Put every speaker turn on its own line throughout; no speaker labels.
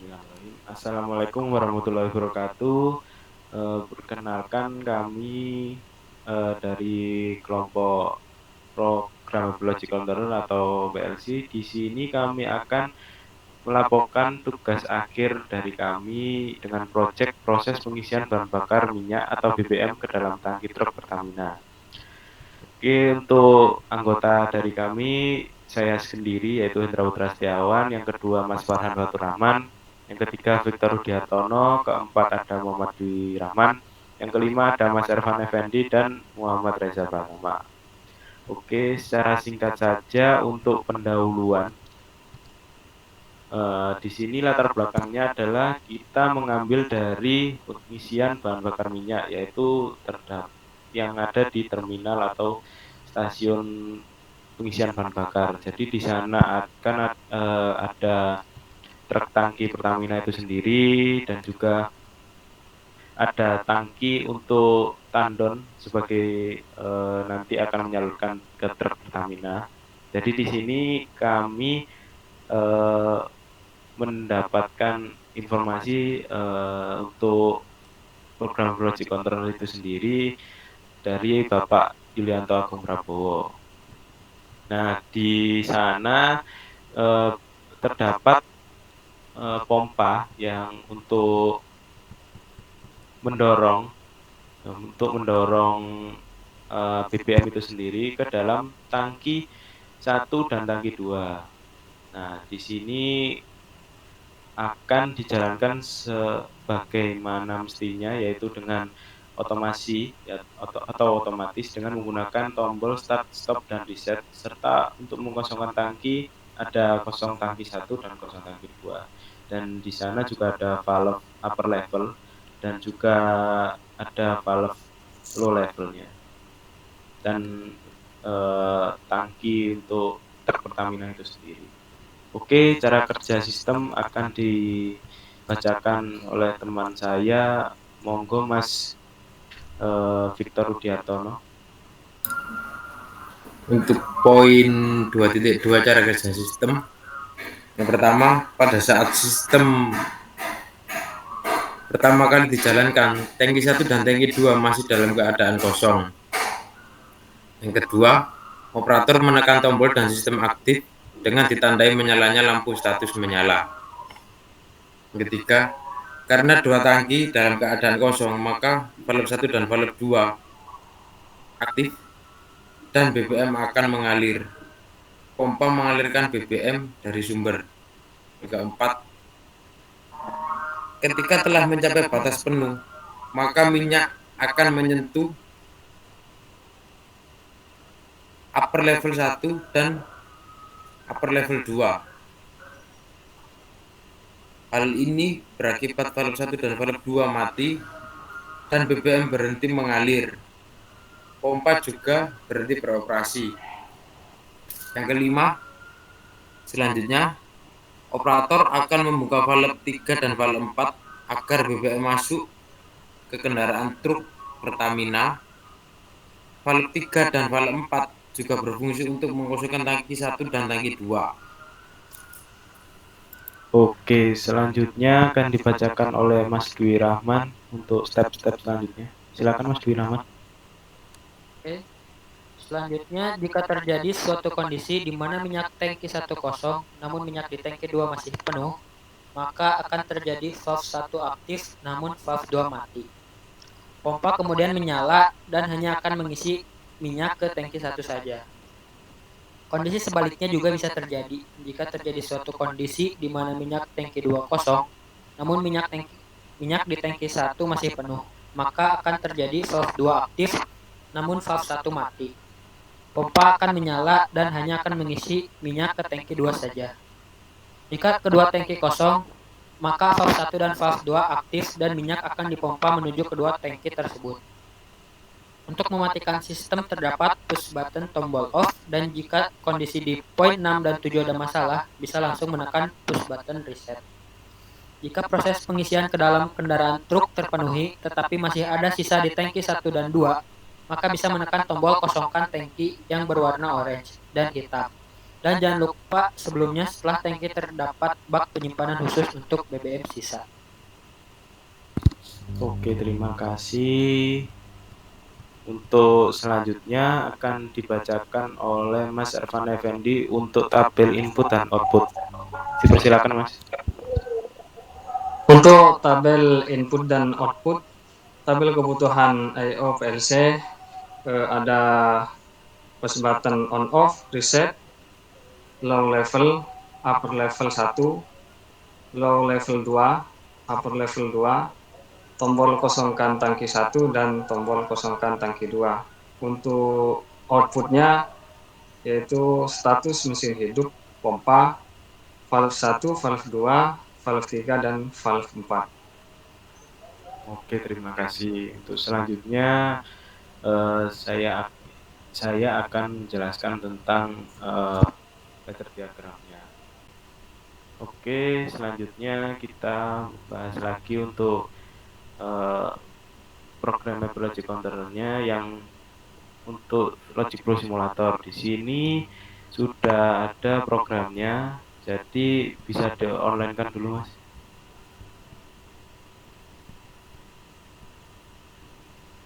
Bismillahirrahmanirrahim. Assalamualaikum warahmatullahi wabarakatuh. Perkenalkan kami dari kelompok Programmability Controller atau PLC. Di sini kami akan melaporkan tugas akhir dari kami dengan proyek proses pengisian bahan bakar minyak atau BBM ke dalam tangki truk Pertamina. Oke, untuk anggota dari kami, saya sendiri yaitu Hendra Putra Setiawan, yang kedua Mas Farhan Fatur Rahman, yang ketiga Victor Rudiartono, keempat ada Muhammad Dwi Rahman, yang kelima ada Mas Ervan Effendi dan Muhammad Reza Pratama. Oke, secara singkat saja untuk pendahuluan. Di sini latar belakangnya adalah kita mengambil dari pengisian bahan bakar minyak, yaitu terdapat yang ada di terminal atau stasiun pengisian bahan bakar. Jadi di sana akan ada truk tangki Pertamina itu sendiri dan juga ada tangki untuk tandon sebagai nanti akan menyalurkan ke truk Pertamina. Jadi di sini kami eh, mendapatkan informasi untuk program Project Control itu sendiri dari Bapak Yulianto Agung Prabowo. Nah, di sana eh, terdapat pompa yang mendorong mendorong BBM itu sendiri ke dalam tangki 1 dan tangki 2. Nah, di sini akan dijalankan sebagaimana mestinya, yaitu dengan otomasi ya, atau otomatis dengan menggunakan tombol start, stop, dan reset, serta untuk mengosongkan tangki ada kosong tangki 1 dan kosong tangki 2. Dan di sana juga ada valve upper level dan juga ada valve low levelnya. Dan tangki untuk truk Pertamina itu sendiri. Oke, cara kerja sistem akan dibacakan oleh teman saya. Monggo Mas Victor Rudiartono.
Untuk poin 2.2 cara kerja sistem, yang pertama, pada saat sistem pertama kali dijalankan, tangki 1 dan tangki 2 masih dalam keadaan kosong. Yang kedua, operator menekan tombol dan sistem aktif dengan ditandai menyalanya lampu status menyala. Yang ketiga, karena dua tangki dalam keadaan kosong, maka valve 1 dan valve 2 aktif dan BBM akan mengalir. Pompa mengalirkan BBM dari sumber. Yang keempat, ketika telah mencapai batas penuh, maka minyak akan menyentuh upper level 1 dan upper level 2. Hal ini berakibat valve 1 dan valve 2 mati dan BBM berhenti mengalir. Pompa juga berhenti beroperasi. Yang kelima, selanjutnya operator akan membuka valve 3 dan valve 4 agar BBM masuk ke kendaraan truk Pertamina. Valve 3 dan valve 4 juga berfungsi untuk mengosongkan tangki 1 dan tangki 2.
Oke, selanjutnya akan dibacakan oleh Mas Dwi Rahman untuk step-step selanjutnya. Silakan Mas Dwi Rahman.
Oke. Selanjutnya, jika terjadi suatu kondisi di mana minyak tangki 1 kosong, namun minyak di tangki 2 masih penuh, maka akan terjadi valve 1 aktif namun valve 2 mati. Pompa kemudian menyala dan hanya akan mengisi minyak ke tangki 1 saja. Kondisi sebaliknya juga bisa terjadi jika terjadi suatu kondisi di mana minyak tangki 2 kosong, namun minyak di tangki 1 masih penuh, maka akan terjadi valve 2 aktif namun valve 1 mati. Pompa akan menyala dan hanya akan mengisi minyak ke tangki 2 saja. Jika kedua tangki kosong, maka valve 1 dan valve 2 aktif dan minyak akan dipompa menuju kedua tangki tersebut. Untuk mematikan sistem terdapat push button tombol off, dan jika kondisi di poin 6 dan 7 ada masalah, bisa langsung menekan push button reset. Jika proses pengisian ke dalam kendaraan truk terpenuhi tetapi masih ada sisa di tangki 1 dan 2, maka bisa menekan tombol kosongkan tangki yang berwarna orange dan hitam. Dan jangan lupa sebelumnya setelah tangki terdapat bak penyimpanan khusus untuk BBM sisa.
Oke, terima kasih. Untuk selanjutnya akan dibacakan oleh Mas Ervan Effendi untuk tabel input dan output. Dipersilakan, Mas.
Untuk tabel input dan output, tabel kebutuhan I/O PLC ada push button on off, reset, low level, upper level 1, low level 2, upper level 2, tombol kosongkan tangki 1 dan tombol kosongkan tangki 2. Untuk outputnya yaitu status mesin hidup, pompa, valve 1, valve 2, valve 3, dan valve 4.
Oke, terima kasih. Untuk selanjutnya saya akan menjelaskan tentang pattern diagramnya. Oke, selanjutnya kita bahas lagi untuk programmable logic controllernya yang untuk logic flow simulator. Di sini sudah ada programnya, jadi bisa di-online kan dulu, Mas.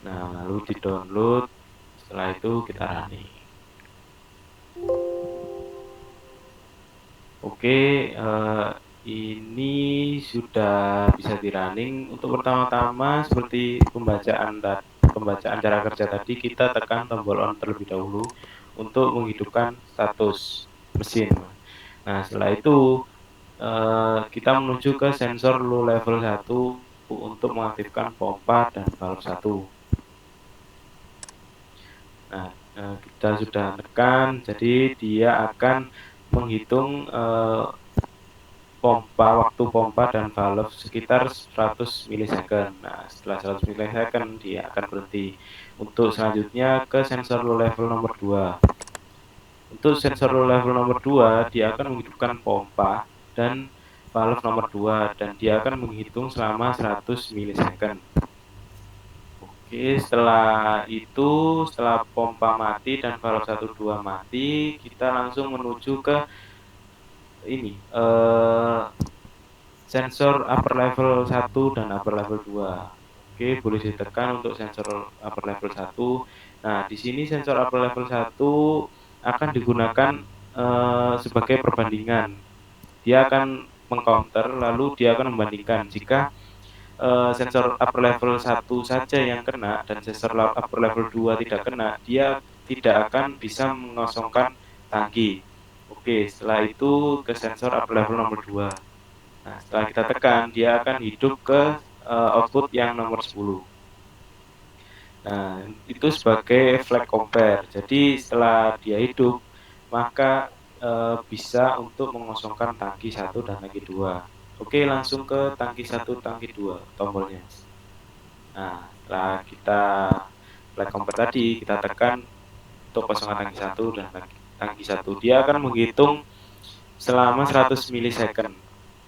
Nah, lalu di-download, setelah itu kita running. Oke, ini sudah bisa di running. Untuk pertama-tama seperti pembacaan cara kerja tadi, kita tekan tombol on terlebih dahulu untuk menghidupkan status mesin. Nah, setelah itu kita menuju ke sensor low level 1 untuk mengaktifkan pompa dan valve 1. Nah, kita sudah tekan, jadi dia akan menghitung waktu pompa dan valve sekitar 100 milisecond. Nah, setelah 100 milisecond dia akan berhenti. Untuk selanjutnya ke sensor low level nomor 2. Untuk sensor low level nomor 2, dia akan menghidupkan pompa dan valve nomor 2 dan dia akan menghitung selama 100 milisecond. Oke, setelah itu, setelah pompa mati dan valve 1 2 mati, kita langsung menuju ke ini sensor upper level 1 dan upper level 2. Oke, boleh ditekan untuk sensor upper level 1. Nah, di sini sensor upper level 1 akan digunakan sebagai perbandingan. Dia akan mengcounter, lalu dia akan membandingkan jika sensor upper level 1 saja yang kena dan sensor upper level 2 tidak kena, dia tidak akan bisa mengosongkan tangki. Oke, setelah itu ke sensor upper level nomor 2. Nah, setelah kita tekan, dia akan hidup ke output yang nomor 10. Nah, itu sebagai flag compare. Jadi setelah dia hidup, maka bisa untuk mengosongkan tangki 1 dan tangki 2. Oke, langsung ke tangki 1, tangki 2 tombolnya. Nah, setelah kita flag compare tadi, kita tekan untuk kosongan tangki 1 dan tangki 1. Dia akan menghitung selama 100 milisecond.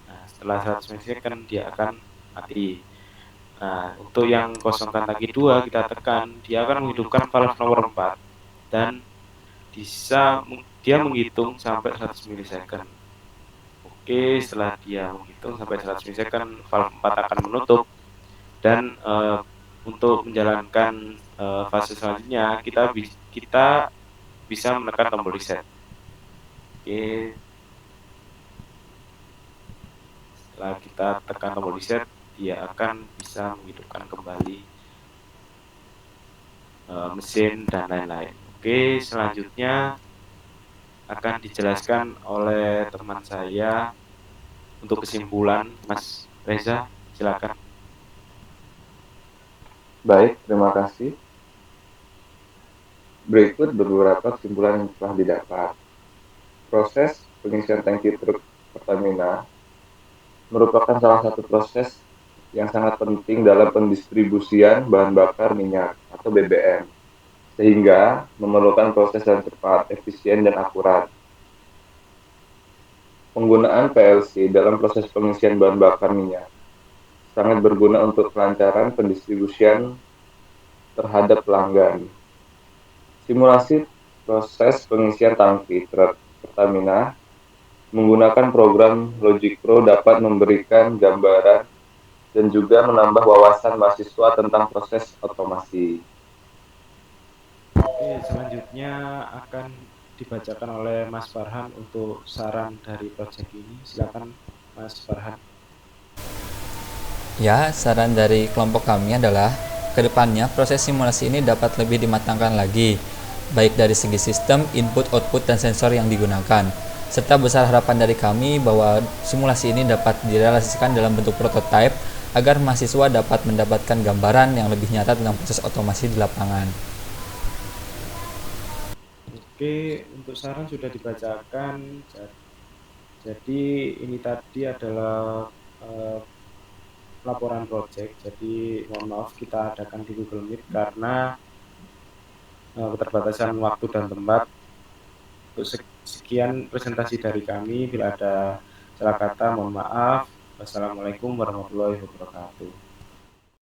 Nah, setelah 100 milisecond dia akan mati. Nah, untuk yang kosongkan tangki 2 kita tekan, dia akan menghidupkan valve nomor 4 dan dia menghitung sampai 100 milisecond. Oke, setelah dia menghitung sampai 100 milisecond, valve 4 akan menutup dan untuk menjalankan fase selanjutnya kita bisa menekan tombol reset. Oke. Setelah kita tekan tombol reset, dia akan bisa menghidupkan kembali mesin dan lain-lain. Oke, selanjutnya akan dijelaskan oleh teman saya untuk kesimpulan. Mas Reza, silakan.
Baik, terima kasih. Berikut beberapa kesimpulan yang telah didapat. Proses pengisian tangki truk Pertamina merupakan salah satu proses yang sangat penting dalam pendistribusian bahan bakar minyak atau BBM, sehingga memerlukan proses yang cepat, efisien, dan akurat. Penggunaan PLC dalam proses pengisian bahan bakar minyak sangat berguna untuk kelancaran pendistribusian terhadap pelanggan. Simulasi proses pengisian tangki truk Pertamina menggunakan program Logic Pro dapat memberikan gambaran dan juga menambah wawasan mahasiswa tentang proses otomasi.
Oke, selanjutnya akan dibacakan oleh Mas Farhan untuk saran dari proyek ini. Silakan Mas Farhan.
Ya, saran dari kelompok kami adalah kedepannya proses simulasi ini dapat lebih dimatangkan lagi, baik dari segi sistem, input, output, dan sensor yang digunakan. Serta besar harapan dari kami bahwa simulasi ini dapat direalisasikan dalam bentuk prototipe agar mahasiswa dapat mendapatkan gambaran yang lebih nyata tentang proses otomasi di lapangan.
Oke, untuk saran sudah dibacakan. Jadi ini tadi adalah laporan project. Jadi mohon maaf kita adakan di Google Meet karena keterbatasan waktu dan tempat. Untuk sekian presentasi dari kami. Bila ada salah kata mohon maaf. Wassalamualaikum warahmatullahi wabarakatuh.